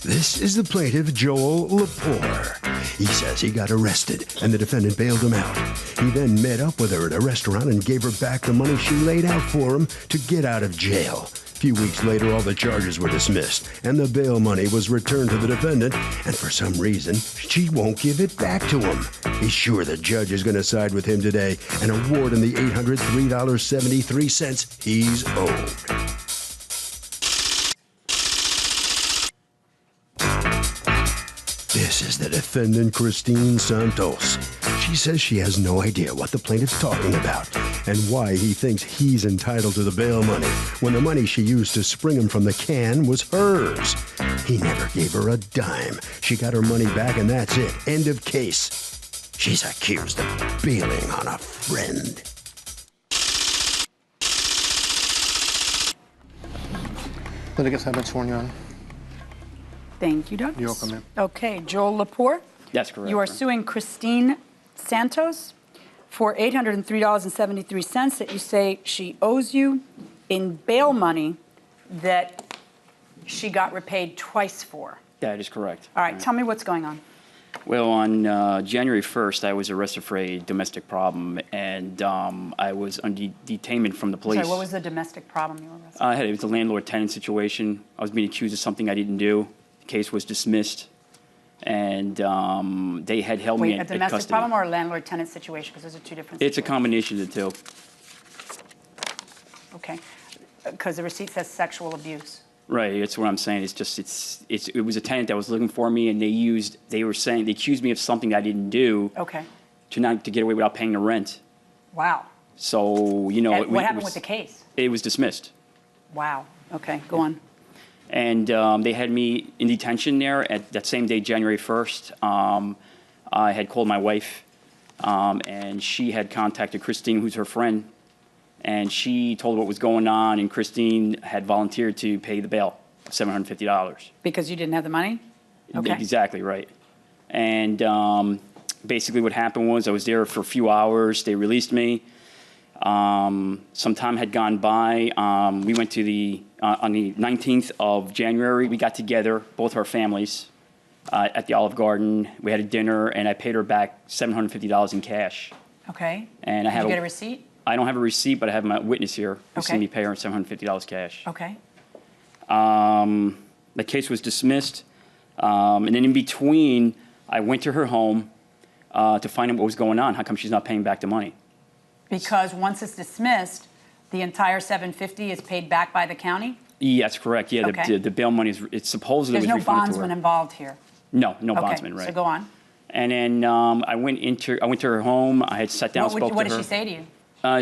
This is the plaintiff, Joel Lepore. He says he got arrested and the defendant bailed him out. He then met up with her at a restaurant and gave her back the money she laid out for him to get out of jail. A few weeks later, all the charges were dismissed and the bail money was returned to the defendant, and for some reason, she won't give it back to him. He's sure the judge is going to side with him today and award him the $803.73 he's owed. This is the defendant, Christine Santos. She says she has no idea what the plaintiff's talking about and why he thinks he's entitled to the bail money when the money she used to spring him from the can was hers. He never gave her a dime. She got her money back and that's it. End of case. She's accused of bailing on a friend. Litigants have been sworn, Your Honor. Thank you, Douglas. You're welcome, ma'am. Okay, Joel Lepore. That's correct. You are suing Christine Santos for $803.73 that you say she owes you in bail money that she got repaid twice for. That is correct. All right, tell me what's going on. Well, on January 1st, I was arrested for a domestic problem, and I was on detainment from the police. Sorry, what was the domestic problem you were arrested? It was a landlord-tenant situation. I was being accused of something I didn't do. The case was dismissed, and they had held me in custody. Wait, a domestic problem or a landlord-tenant situation? Because those are two different situations. It's a combination of the two. Okay, because the receipt says sexual abuse. Right, that's what I'm saying. It's just it was a tenant that was looking for me, and they accused me of something I didn't do. Okay. To get away without paying the rent. Wow. So And what happened with the case? It was dismissed. Wow. Okay, go on. And they had me in detention there at that same day, January 1st. I had called my wife, and she had contacted Christine, who's her friend, and she told her what was going on, and Christine had volunteered to pay the bail of $750. Because you didn't have the money? Okay. Exactly right. And basically what happened was I was there for a few hours. They released me. Some time had gone by. We went to on the 19th of January, we got together, both our families, at the Olive Garden. We had a dinner, and I paid her back $750 in cash. Okay. And I Did you get a receipt? I don't have a receipt, but I have my witness here who Okay. seen me pay her $750 cash. Okay. The case was dismissed, and then in between, I went to her home to find out what was going on. How come she's not paying back the money? Because once it's dismissed, the entire $750 is paid back by the county? Yeah, that's correct. Yeah, Okay. the bail money it's supposedly There's was no refunded to bondsman her. involved here? No bondsman, Okay, right. so go on. And then I went to her home. I had sat down and spoke to her. What did she say to you?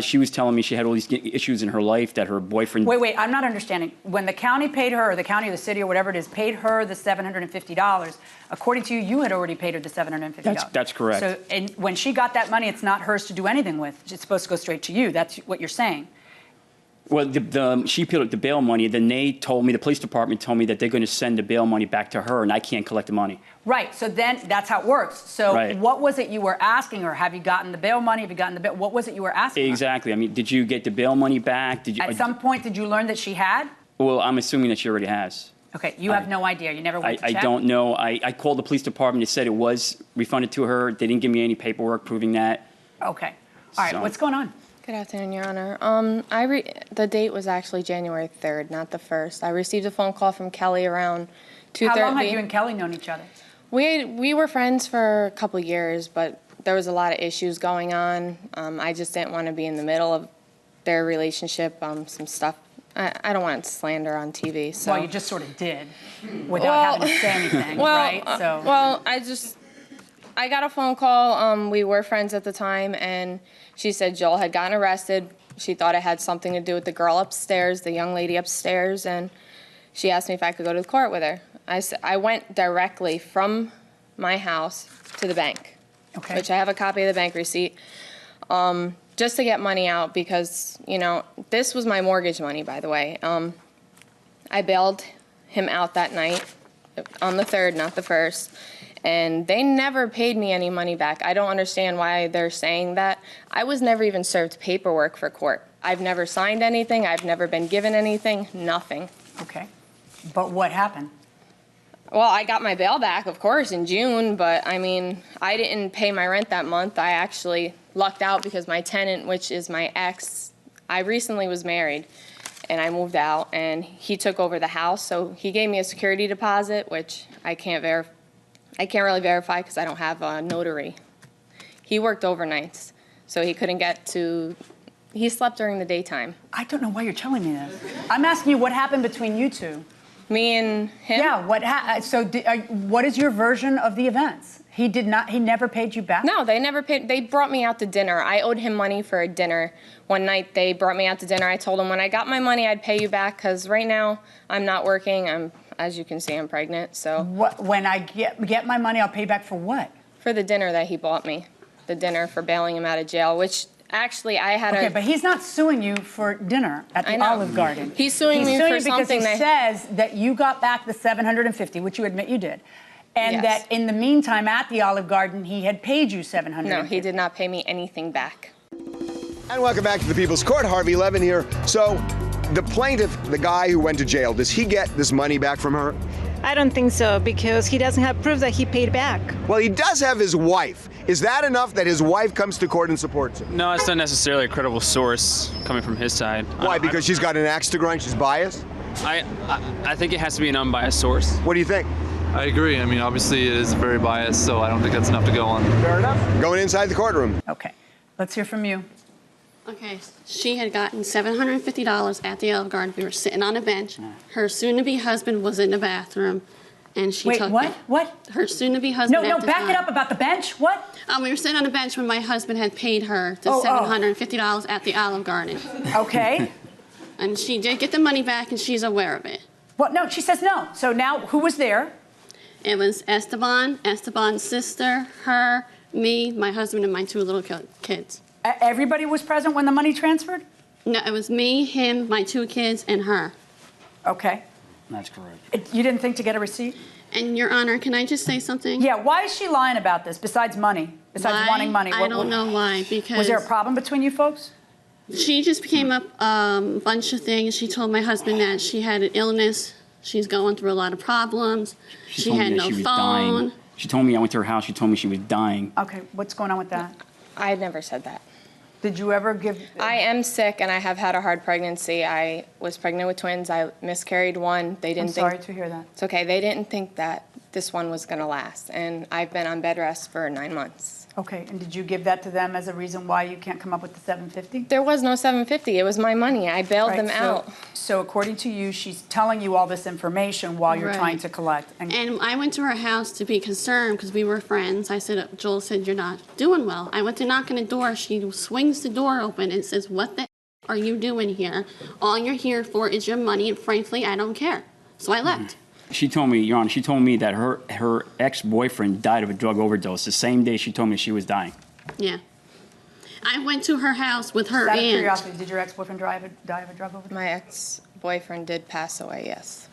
She was telling me she had all these issues in her life, that her boyfriend... Wait, I'm not understanding. When the county paid her, or the county or the city or whatever it is, paid her the $750, according to you, you had already paid her the $750. That's correct. So and when she got that money, it's not hers to do anything with. It's supposed to go straight to you. That's what you're saying. Well, she paid up the bail money. Then they told me, the police department told me that they're going to send the bail money back to her, and I can't collect the money. Right. So then that's how it works. So Right. what was it you were asking her? Have you gotten the bail money? Have you gotten the bail? What was it you were asking her? Exactly. I mean, did you get the bail money back? Did you? At some point, did you learn that she had? Well, I'm assuming that she already has. Okay. You have no idea. You never went to I check? don't know. I called the police department. They said it was refunded to her. They didn't give me any paperwork proving that. Okay. All right. So- What's going on? Good afternoon, Your Honor. The date was actually January 3rd, not the 1st. I received a phone call from Kelly around 2:30. How long had you and Kelly known each other? We were friends for a couple years, but there was a lot of issues going on. I just didn't want to be in the middle of their relationship. Some stuff. I don't want to slander on TV. So. Well, you just sort of did, without having to say anything, right? So. Well, I got a phone call. We were friends at the time, and she said Joel had gotten arrested. She thought it had something to do with the girl upstairs, the young lady upstairs, and she asked me if I could go to the court with her. I went directly from my house to the bank, Okay. which I have a copy of the bank receipt, just to get money out because, this was my mortgage money, by the way. I bailed him out that night on the 3rd, not the 1st. And they never paid me any money back. I don't understand why they're saying that. I was never even served paperwork for court. I've never signed anything. I've never been given anything, nothing. Okay. But what happened? Well, I got my bail back, of course, in June, but I mean, I didn't pay my rent that month. I actually lucked out because my tenant, which is my ex, I recently was married and I moved out and he took over the house. So he gave me a security deposit, which I can't really verify because I don't have a notary. He worked overnights, so he couldn't get to, he slept during the daytime. I don't know why you're telling me this. I'm asking you what happened between you two. Me and him? Yeah, what is your version of the events? He never paid you back? No, they never paid. They brought me out to dinner. I owed him money for a dinner. One night they brought me out to dinner. I told him when I got my money, I'd pay you back because right now I'm not working. As you can see, I'm pregnant, so. When I get my money, I'll pay you back for what? For the dinner that he bought me. The dinner for bailing him out of jail, which actually I had Okay, but he's not suing you for dinner at the I know. Olive Garden. He's suing me for something because he says that you got back the $750, which you admit you did, and Yes. that in the meantime at the Olive Garden he had paid you $750. No, he did not pay me anything back. And welcome back to the People's Court. Harvey Levin here. So, the plaintiff, the guy who went to jail, does he get this money back from her? I don't think so, because he doesn't have proof that he paid back. Well, he does have his wife. Is that enough that his wife comes to court and supports him? No, it's not necessarily a credible source coming from his side. Why? Because she's got an axe to grind? She's biased? I think it has to be an unbiased source. What do you think? I agree. I mean, obviously it is very biased, so I don't think that's enough to go on. Fair enough. Going inside the courtroom. Okay, let's hear from you. Okay, she had gotten $750 at the Olive Garden. We were sitting on a bench. Her soon-to-be husband was in the bathroom, and she Wait, took what? it. What? Her soon-to-be husband. No, at the back time. it up about the bench. What? We were sitting on a bench when my husband had paid her the $750 at the Olive Garden. Okay. And she did get the money back, and she's aware of it. Well, no, she says no. So now, who was there? It was Esteban's sister, her, me, my husband, and my two little kids. Everybody was present when the money transferred? No, it was me, him, my two kids, and her. Okay. That's correct. You didn't think to get a receipt? And, Your Honor, can I just say something? Yeah, why is she lying about this, besides money? Besides Why? wanting money? I don't know why, because... Was there a problem between you folks? She just came up a bunch of things. She told my husband that she had an illness. She's going through a lot of problems. She told me had that no she was phone. dying. She told me, I went to her house, she told me she was dying. Okay, what's going on with that? I never said that. Did you ever give... I am sick and I have had a hard pregnancy. I was pregnant with twins. I miscarried one. They didn't I'm sorry to hear that. It's okay. They didn't think that this one was going to last. And I've been on bed rest for 9 months. Okay, and did you give that to them as a reason why you can't come up with the $750? There was no $750. It was my money. I bailed them out. So according to you, she's telling you all this information while you're Right. trying to collect. And I went to her house to be concerned because we were friends. I said, Joel said, you're not doing well. I went to knock on the door. She swings the door open and says, what the are you doing here? All you're here for is your money, and frankly, I don't care. So I left. She told me, Your Honor, she told me that her ex-boyfriend died of a drug overdose the same day she told me she was dying. Yeah. I went to her house with her Out of aunt. curiosity, did your ex-boyfriend die of a drug overdose? My ex-boyfriend did pass away, yes.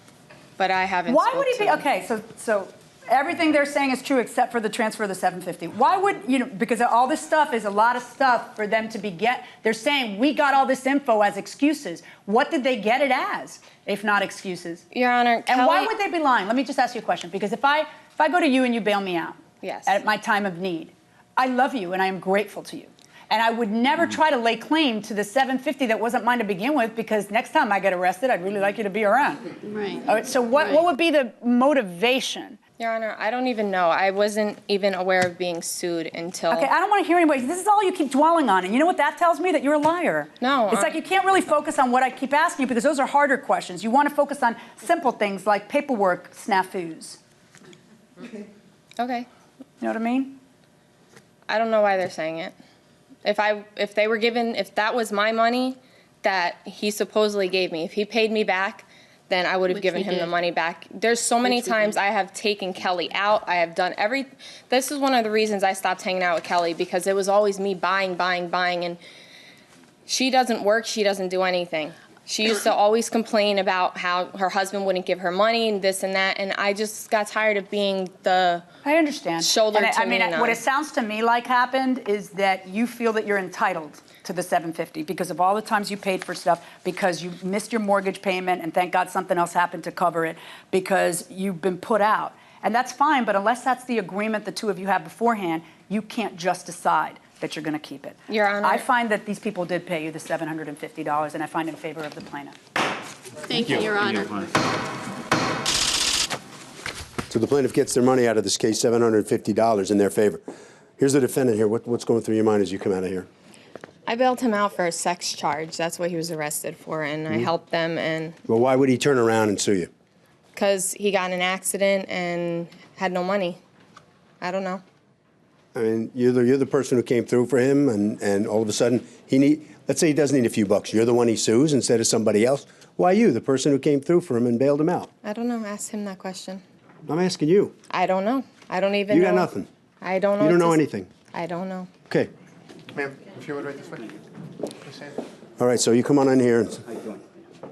But I haven't Why spoke would he to be... him. Okay, so everything they're saying is true except for the transfer of the $750. Why would, because all this stuff is a lot of stuff for them to be they're saying, we got all this info as excuses. What did they get it as, if not excuses? Your Honor, And why would they be lying? Let me just ask you a question, because if I go to you and you bail me out Yes. at my time of need, I love you and I am grateful to you. And I would never try to lay claim to the $750 that wasn't mine to begin with, because next time I get arrested, I'd really like you to be around. Right. All right, so what would be the motivation? Your Honor, I don't even know. I wasn't even aware of being sued until... Okay, I don't want to hear anybody. This is all you keep dwelling on. And you know what that tells me? That you're a liar. No. It's like you can't really focus on what I keep asking you, because those are harder questions. You want to focus on simple things like paperwork snafus. Okay. You know what I mean? I don't know why they're saying it. If that was my money that he supposedly gave me, if he paid me back, then I would have Which given we him the did. money back. There's so many Which we times did. I have taken Kelly out. I have done this is one of the reasons I stopped hanging out with Kelly, because it was always me buying, and she doesn't work, she doesn't do anything. She used to always complain about how her husband wouldn't give her money and this and that, and I just got tired of being the I understand. shoulder And to I mean, lean on. what it sounds to me like happened is that you feel that you're entitled to the $750 because of all the times you paid for stuff, because you missed your mortgage payment, and thank God something else happened to cover it, because you've been put out. And that's fine, but unless that's the agreement the two of you have beforehand, you can't just decide that you're going to keep it. Your Honor. I find that these people did pay you the $750, and I find in favor of the plaintiff. Thank you, Your Honor. So the plaintiff gets their money out of this case, $750 in their favor. Here's the defendant here. What's going through your mind as you come out of here? I bailed him out for a sex charge. That's what he was arrested for, and I helped them, and Well, why would he turn around and sue you? because he got in an accident and had no money. I don't know. I mean, you're the person who came through for him, and all of a sudden, let's say he does need a few bucks. You're the one he sues instead of somebody else. Why you, the person who came through for him and bailed him out? I don't know. Ask him that question. I'm asking you. I don't know. I don't even know. You got nothing. I don't know. You don't what know to- anything. I don't know. Okay. Ma'am, if you would right this way. Please stand. All right, so you come on in here.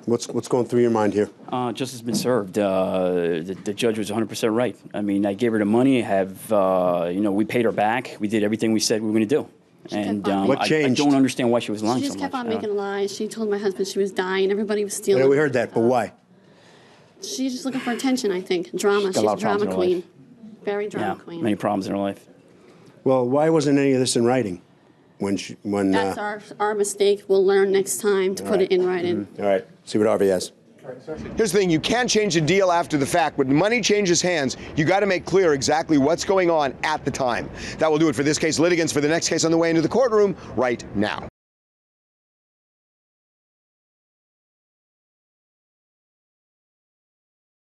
What's going through your mind here? Justice has been served. The judge was 100% right. I mean, I gave her the money. We paid her back. We did everything we said we were going to do. And What changed? I don't understand why she was lying She so just much. kept on making lies. She told my husband she was dying. Everybody was stealing. I know we heard that, but why? She's just looking for attention, I think. Drama. got a She's lot a of problems drama in her queen. life. Very drama Yeah, queen. many problems in her life. Well, why wasn't any of this in writing? That's our mistake. We'll learn next time to put it in writing. All right, see what Harvey has. Here's the thing, you can't change a deal after the fact. When money changes hands, you got to make clear exactly what's going on at the time. That will do it for this case. Litigants for the next case on the way into the courtroom right now.